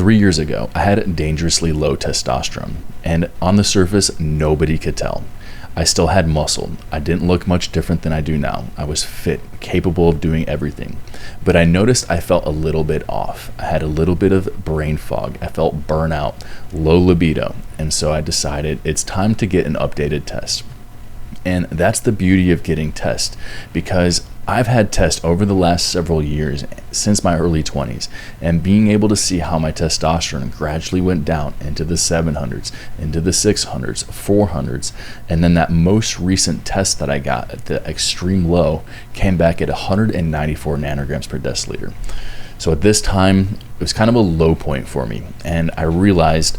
3 years ago, I had dangerously low testosterone, and on the surface, nobody could tell. I still had muscle. I didn't look much different than I do now. I was fit, capable of doing everything. But I noticed I felt a little bit off. I had a little bit of brain fog. I felt burnout, low libido. And so I decided it's time to get an updated test. And that's the beauty of getting tests, because I've had tests over the last several years, since my early 20s, and being able to see how my testosterone gradually went down into the 700s, into the 600s, 400s, and then that most recent test that I got at the extreme low came back at 194 nanograms per deciliter. So at this time, it was kind of a low point for me, and I realized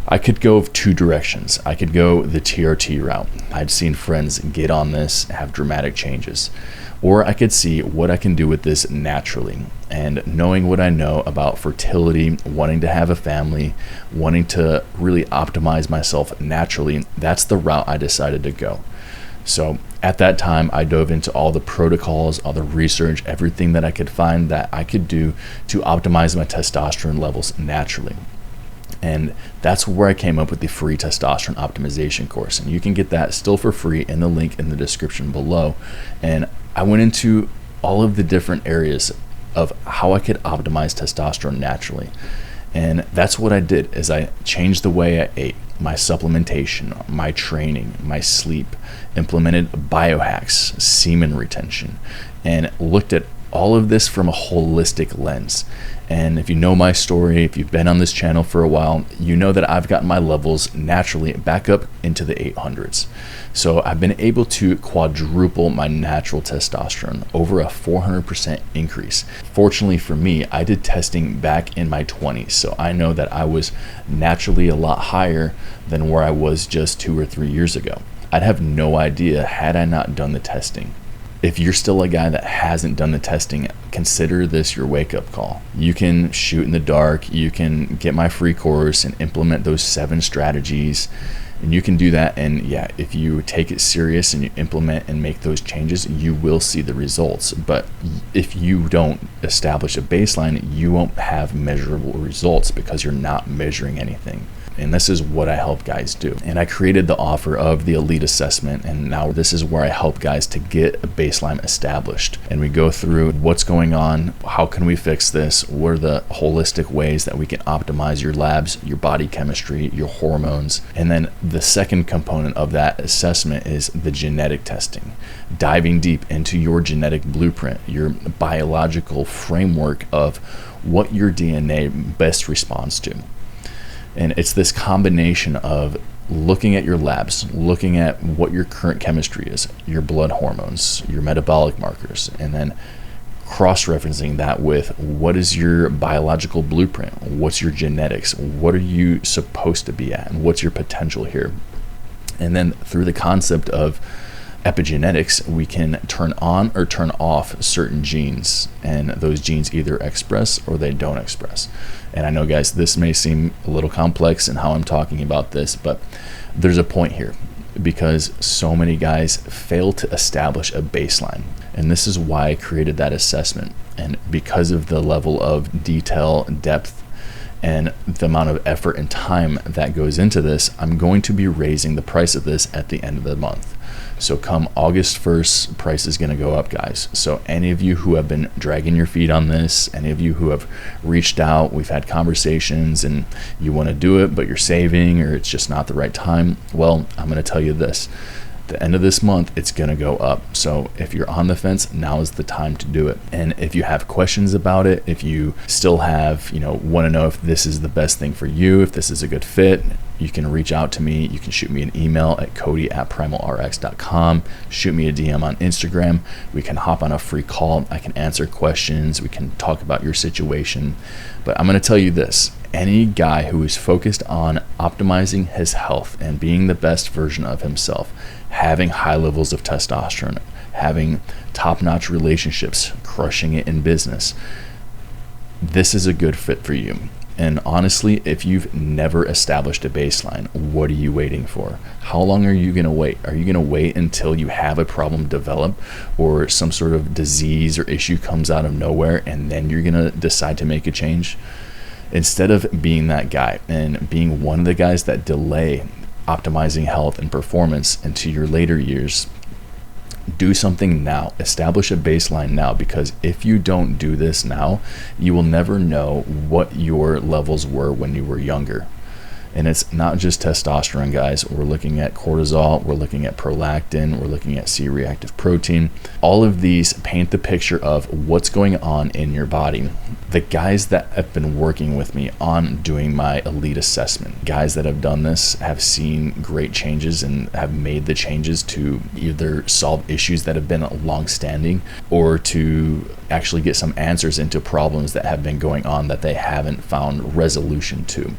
I could go two directions. I could go the TRT route. I'd seen friends get on this, have dramatic changes. Or I could see what I can do with this naturally. And knowing what I know about fertility, wanting to have a family, wanting to really optimize myself naturally, that's the route I decided to go. So at that time, I dove into all the protocols, all the research, everything that I could find that I could do to optimize my testosterone levels naturally. And that's where I came up with the free testosterone optimization course. And you can get that still for free in the link in the description below. And I went into all of the different areas of how I could optimize testosterone naturally. And that's what I did, is I changed the way I ate, my supplementation, my training, my sleep, implemented biohacks, semen retention, and looked at all of this from a holistic lens. And if you know my story, if you've been on this channel for a while, you know that I've gotten my levels naturally back up into the 800s. So I've been able to quadruple my natural testosterone, over a 400% increase. Fortunately for me, I did testing back in my 20s, so I know that I was naturally a lot higher than where I was just 2 or 3 years ago. I'd have no idea had I not done the testing. If you're still a guy that hasn't done the testing, consider this your wake-up call. You can shoot in the dark, you can get my free course and implement those 7 strategies, and you can do that. And yeah, if you take it serious and you implement and make those changes, you will see the results. But if you don't establish a baseline, you won't have measurable results because you're not measuring anything. And this is what I help guys do. And I created the offer of the Elite Assessment, and now this is where I help guys to get a baseline established. And we go through what's going on, how can we fix this, what are the holistic ways that we can optimize your labs, your body chemistry, your hormones. And then the second component of that assessment is the genetic testing, diving deep into your genetic blueprint, your biological framework of what your DNA best responds to. And it's this combination of looking at your labs, looking at what your current chemistry is, your blood hormones, your metabolic markers, and then cross-referencing that with what is your biological blueprint, what's your genetics, what are you supposed to be at, and what's your potential here. And then through the concept of epigenetics, we can turn on or turn off certain genes, and those genes either express or they don't express. And I know, guys, this may seem a little complex in how I'm talking about this, but there's a point here, because so many guys fail to establish a baseline. And this is why I created that assessment. And because of the level of detail, depth, and the amount of effort and time that goes into this, I'm going to be raising the price of this at the end of the month. So come August 1st, price is going to go up, guys. So any of you who have been dragging your feet on this, any of you who have reached out, we've had conversations and you want to do it, but you're saving or it's just not the right time, well, I'm going to tell you this. The end of this month, it's going to go up. So if you're on the fence, now is the time to do it. And if you have questions about it, if you still have, want to know if this is the best thing for you, if this is a good fit, you can reach out to me. You can shoot me an email at cody@primalrx.com. Shoot me a DM on Instagram. We can hop on a free call. I can answer questions. We can talk about your situation. But I'm going to tell you this. Any guy who is focused on optimizing his health and being the best version of himself, having high levels of testosterone, having top-notch relationships, crushing it in business, this is a good fit for you. And honestly, if you've never established a baseline, what are you waiting for? How long are you going to wait? Are you going to wait until you have a problem develop or some sort of disease or issue comes out of nowhere and then you're going to decide to make a change? Instead of being that guy and being one of the guys that delay optimizing health and performance into your later years, do something now. Establish a baseline now, because if you don't do this now, you will never know what your levels were when you were younger. And it's not just testosterone, guys. We're looking at cortisol, we're looking at prolactin, we're looking at C-reactive protein. All of these paint the picture of what's going on in your body. The guys that have been working with me on doing my elite assessment, guys that have done this have seen great changes and have made the changes to either solve issues that have been long-standing or to actually get some answers into problems that have been going on that they haven't found resolution to.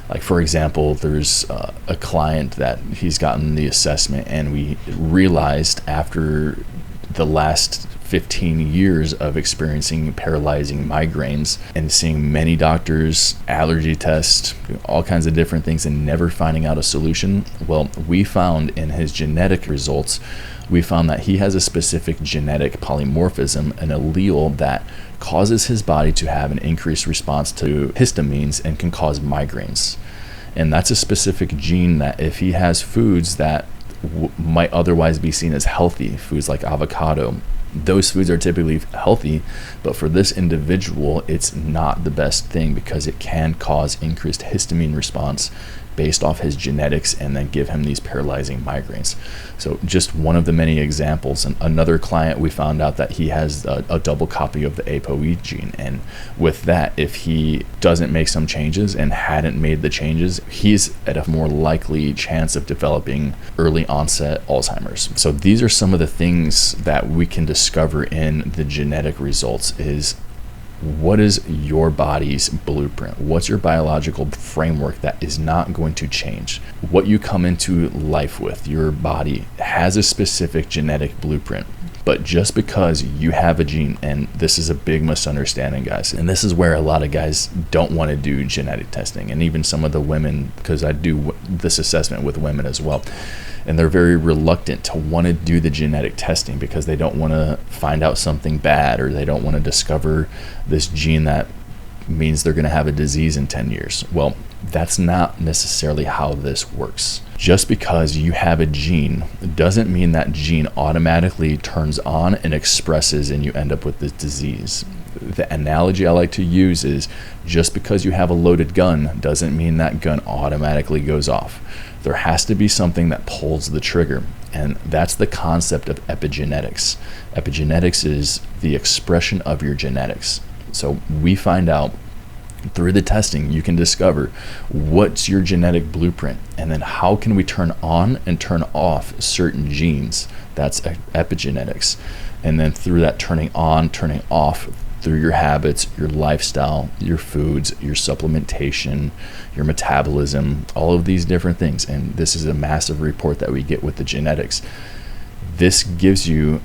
Like, for example, there's a client that he's gotten the assessment, and we realized after the last 15 years of experiencing paralyzing migraines and seeing many doctors, allergy tests, all kinds of different things, and never finding out a solution. Well, we found in his genetic results, we found that he has a specific genetic polymorphism, an allele that causes his body to have an increased response to histamines and can cause migraines. And that's a specific gene that if he has foods that might otherwise be seen as healthy, foods like avocado, those foods are typically healthy, but for this individual, it's not the best thing because it can cause increased histamine response based off his genetics and then give him these paralyzing migraines. So just one of the many examples. And another client, we found out that he has a double copy of the ApoE gene, and with that, if he doesn't make some changes and hadn't made the changes, he's at a more likely chance of developing early onset Alzheimer's. So these are some of the things that we can discover in the genetic results. Is what is your body's blueprint? What's your biological framework that is not going to change? What you come into life with, your body has a specific genetic blueprint. But just because you have a gene, and this is a big misunderstanding, guys, and this is where a lot of guys don't want to do genetic testing, and even some of the women, because I do this assessment with women as well, and they're very reluctant to want to do the genetic testing because they don't want to find out something bad, or they don't want to discover this gene that means they're going to have a disease in 10 years. Well, that's not necessarily how this works. Just because you have a gene doesn't mean that gene automatically turns on and expresses and you end up with this disease. The analogy I like to use is just because you have a loaded gun doesn't mean that gun automatically goes off. There has to be something that pulls the trigger, and that's the concept of epigenetics. Epigenetics is the expression of your genetics. So we find out through the testing, you can discover what's your genetic blueprint, and then how can we turn on and turn off certain genes. That's epigenetics. And then through that turning on, turning off, through your habits, your lifestyle, your foods, your supplementation, your metabolism, all of these different things. And this is a massive report that we get with the genetics. This gives you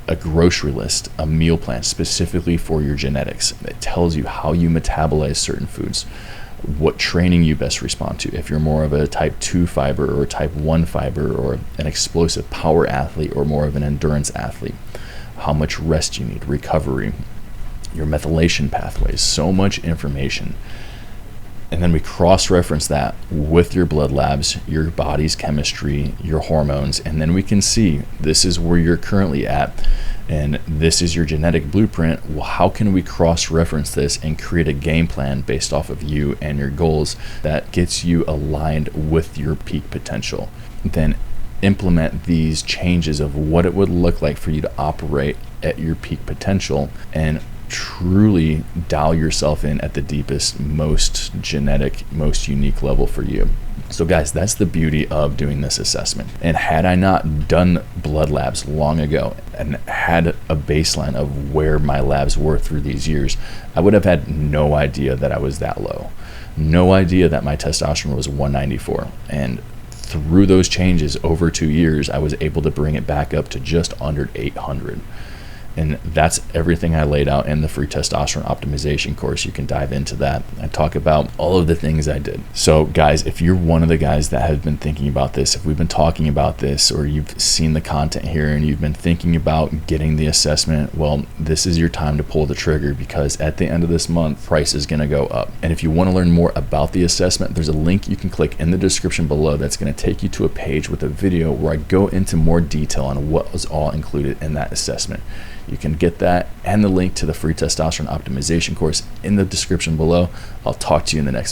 a grocery list, a meal plan specifically for your genetics. It tells you how you metabolize certain foods, what training you best respond to. If you're more of a type 2 fiber or type 1 fiber, or an explosive power athlete or more of an endurance athlete, how much rest you need, recovery, your methylation pathways, so much information. And then we cross-reference that with your blood labs, your body's chemistry, your hormones, and then we can see this is where you're currently at, and this is your genetic blueprint. Well, how can we cross-reference this and create a game plan based off of you and your goals that gets you aligned with your peak potential? Then implement these changes of what it would look like for you to operate at your peak potential and truly dial yourself in at the deepest, most genetic, most unique level for you. So guys, that's the beauty of doing this assessment. And had I not done blood labs long ago and had a baseline of where my labs were through these years, I would have had no idea that I was that low. No idea that my testosterone was 194. And through those changes over 2 years, I was able to bring it back up to just under 800. And that's everything I laid out in the free testosterone optimization course. You can dive into that. I talk about all of the things I did. So guys, if you're one of the guys that have been thinking about this, if we've been talking about this, or you've seen the content here and you've been thinking about getting the assessment, well, this is your time to pull the trigger, because at the end of this month, price is going to go up. And if you want to learn more about the assessment, there's a link you can click in the description below that's going to take you to a page with a video where I go into more detail on what was all included in that assessment. You can get that and the link to the free testosterone optimization course in the description below. I'll talk to you in the next video.